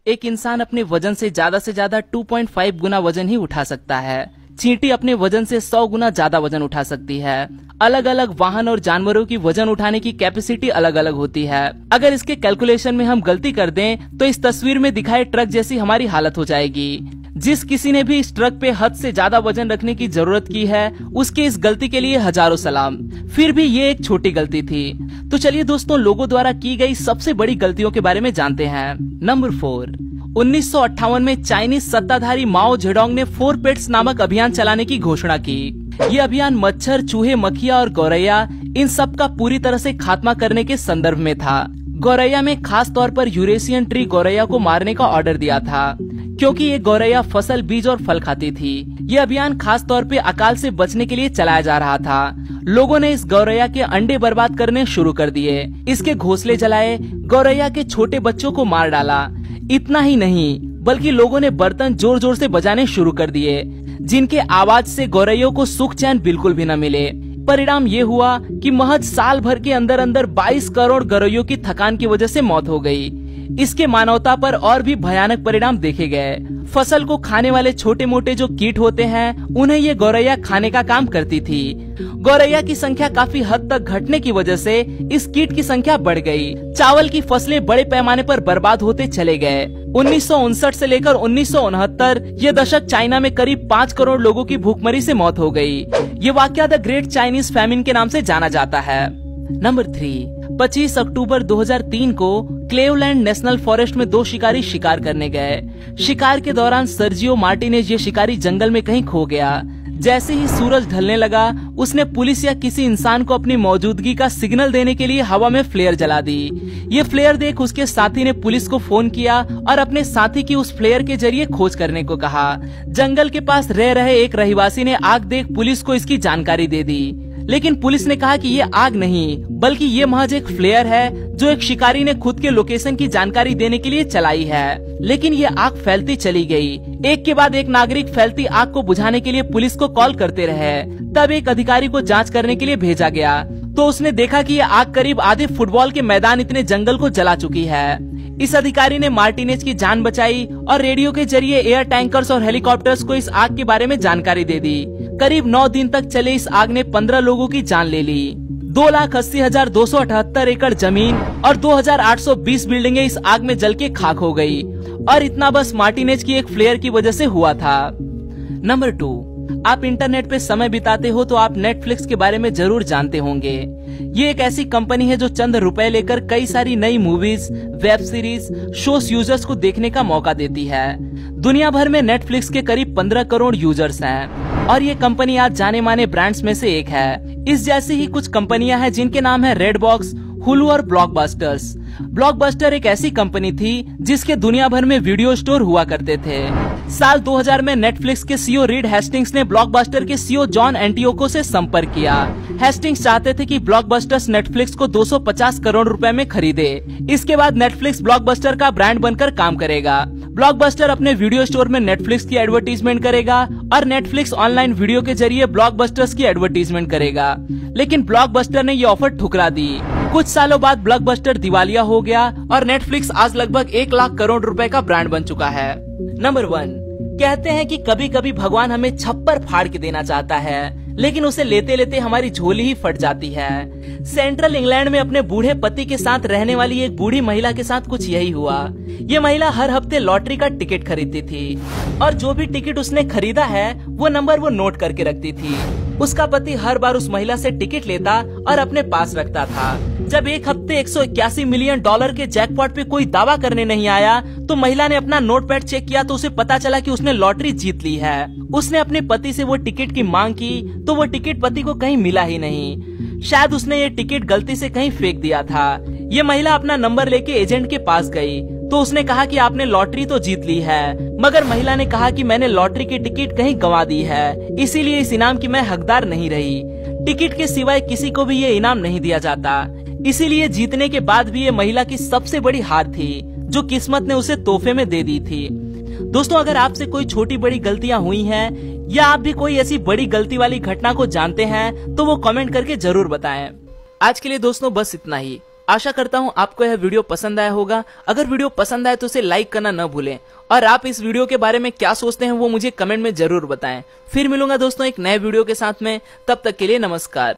एक इंसान अपने वजन से ज्यादा 2.5 गुना वजन ही उठा सकता है। चींटी अपने वजन से 100 गुना ज्यादा वजन उठा सकती है। अलग अलग वाहन और जानवरों की वजन उठाने की कैपेसिटी अलग अलग होती है। अगर इसके कैलकुलेशन में हम गलती कर दें तो इस तस्वीर में दिखाए ट्रक जैसी हमारी हालत हो जाएगी। जिस किसी ने भी इस ट्रक पे हद से ज्यादा वजन रखने की जरूरत की है, उसके इस गलती के लिए हजारों सलाम। फिर भी ये एक छोटी गलती थी। तो चलिए दोस्तों, लोगों द्वारा की गई सबसे बड़ी गलतियों के बारे में जानते हैं। नंबर 4, 1958 में चाइनीज सत्ताधारी माओ जेडोंग ने 4 पेट्स नामक अभियान चलाने की घोषणा की। ये अभियान मच्छर, चूहे, मक्खियाँ और गौरैया इन सब का पूरी तरह से खात्मा करने के संदर्भ में था। गौरैया में खास तौर पर यूरेशियन ट्री गौरैया को मारने का ऑर्डर दिया था, क्योंकि ये गौरैया फसल, बीज और फल खाती थी। ये अभियान खास तौर पे अकाल से बचने के लिए चलाया जा रहा था। लोगों ने इस गौरैया के अंडे बर्बाद करने शुरू कर दिए, इसके घोंसले जलाए, गौरैया के छोटे बच्चों को मार डाला। इतना ही नहीं, बल्कि लोगों ने बर्तन जोर जोर से बजाने शुरू कर दिए, जिनके आवाज से गौरैयों को सुख चैन बिल्कुल भी न मिले। परिणाम ये हुआ कि महज साल भर के अंदर अंदर 22 करोड़ गौरैयों की थकान की वजह से मौत हो गई। इसके मानवता पर और भी भयानक परिणाम देखे गए। फसल को खाने वाले छोटे मोटे जो कीट होते हैं, उन्हें ये गौरैया खाने का काम करती थी। गौरैया की संख्या काफी हद तक घटने की वजह से इस कीट की संख्या बढ़ गई। चावल की फसलें बड़े पैमाने पर बर्बाद होते चले गए। 1959 से लेकर 1969 ये दशक चाइना में करीब 5 करोड़ लोगों की भूखमरी से मौत हो गई। ये वाकया द ग्रेट चाइनीज फैमिन के नाम से जाना जाता है। नंबर 3, 25 अक्टूबर 2003 को क्लेवलैंड नेशनल फॉरेस्ट में 2 शिकारी शिकार करने गए। शिकार के दौरान सर्जियो मार्टिनेज ये शिकारी जंगल में कहीं खो गया। जैसे ही सूरज ढलने लगा, उसने पुलिस या किसी इंसान को अपनी मौजूदगी का सिग्नल देने के लिए हवा में फ्लेयर जला दी। ये फ्लेयर देख उसके साथी ने पुलिस को फोन किया और अपने साथी की उस फ्लेयर के जरिए खोज करने को कहा। जंगल के पास रह रहे एक रहवासी ने आग देख पुलिस को इसकी जानकारी दे दी, लेकिन पुलिस ने कहा कि ये आग नहीं, बल्कि ये महज एक फ्लेयर है जो एक शिकारी ने खुद के लोकेशन की जानकारी देने के लिए चलाई है। लेकिन ये आग फैलती चली गई। एक के बाद एक नागरिक फैलती आग को बुझाने के लिए पुलिस को कॉल करते रहे। तब एक अधिकारी को जांच करने के लिए भेजा गया, तो उसने देखा कि ये आग करीब आधे फुटबॉल के मैदान इतने जंगल को जला चुकी है। इस अधिकारी ने मार्टिनेज की जान बचाई और रेडियो के जरिए एयर टैंकर्स और हेलीकॉप्टर्स को इस आग के बारे में जानकारी दे दी। करीब 9 दिन तक चले इस आग ने 15 लोगों की जान ले ली। 2,80,278 एकड़ जमीन और 2,820 बिल्डिंगें इस आग में जल के खाक हो गई। और इतना बस मार्टिनेज की एक फ्लेयर की वजह से हुआ था। नंबर 2, आप इंटरनेट पे समय बिताते हो तो आप नेटफ्लिक्स के बारे में जरूर जानते होंगे। ये एक ऐसी कंपनी है जो चंद रुपए लेकर कई सारी नई movies, web series, shows users को देखने का मौका देती है। दुनिया भर में नेटफ्लिक्स के करीब 15 करोड़ यूजर्स हैं और ये कंपनी आज जाने माने ब्रांड्स में से एक है। इस जैसी ही कुछ कंपनियां हैं जिनके नाम है रेडबॉक्स, हुलू और ब्लॉकबस्टर्स। ब्लॉकबस्टर एक ऐसी कंपनी थी जिसके दुनिया भर में वीडियो स्टोर हुआ करते थे। साल 2000 में नेटफ्लिक्स के सीईओ रीड हेस्टिंग्स ने ब्लॉकबस्टर के सीईओ जॉन एंटियोको से संपर्क किया। हेस्टिंग्स चाहते थे कि ब्लॉकबस्टर्स नेटफ्लिक्स को 250 करोड़ रुपए में खरीदे। इसके बाद नेटफ्लिक्स ब्लॉकबस्टर का ब्रांड बनकर काम करेगा। ब्लॉकबस्टर अपने वीडियो स्टोर में नेटफ्लिक्स की एडवर्टीजमेंट करेगा और नेटफ्लिक्स ऑनलाइन वीडियो के जरिए ब्लॉकबस्टर्स की एडवर्टीजमेंट करेगा। लेकिन ब्लॉकबस्टर ने ये ऑफर ठुकरा दी। कुछ सालों बाद ब्लॉकबस्टर दिवालिया हो गया और नेटफ्लिक्स आज लगभग 1 लाख करोड़ रुपए का ब्रांड बन चुका है। नंबर 1, कहते हैं कि कभी कभी भगवान हमें छप्पर फाड़ के देना चाहता है, लेकिन उसे लेते लेते हमारी झोली ही फट जाती है। सेंट्रल इंग्लैंड में अपने बूढ़े पति के साथ रहने वाली एक बूढ़ी महिला के साथ कुछ यही हुआ। ये महिला हर हफ्ते लॉटरी का टिकट खरीदती थी और जो भी टिकट उसने खरीदा है वो नंबर वो नोट करके रखती थी। उसका पति हर बार उस महिला से टिकट लेता और अपने पास रखता था। जब एक हफ्ते 181 मिलियन डॉलर के जैकपॉट पे कोई दावा करने नहीं आया तो महिला ने अपना नोटपैड चेक किया तो उसे पता चला कि उसने लॉटरी जीत ली है। उसने अपने पति से वो टिकट की मांग की तो वो टिकट पति को कहीं मिला ही नहीं। शायद उसने ये टिकट गलती से कहीं फेंक दिया था। ये महिला अपना नंबर लेके एजेंट के पास गई तो उसने कहा कि आपने लॉटरी तो जीत ली है, मगर महिला ने कहा कि मैंने लॉटरी की टिकट कहीं गंवा दी है, इसीलिए इस इनाम की मैं हकदार नहीं रही। टिकट के सिवाय किसी को भी ये इनाम नहीं दिया जाता। इसीलिए जीतने के बाद भी ये महिला की सबसे बड़ी हार थी जो किस्मत ने उसे तोहफे में दे दी थी। दोस्तों, अगर आपसे कोई छोटी बड़ी गलतियां हुई हैं या आप भी कोई ऐसी बड़ी गलती वाली घटना को जानते हैं तो वो कमेंट करके जरूर बताएं। आज के लिए दोस्तों बस इतना ही। आशा करता हूँ आपको यह वीडियो पसंद आया होगा। अगर वीडियो पसंद आए तो इसे लाइक करना न भूलें और आप इस वीडियो के बारे में क्या सोचते हैं वो मुझे कमेंट में जरूर बताएं। फिर मिलूंगा दोस्तों एक नए वीडियो के साथ में, तब तक के लिए नमस्कार।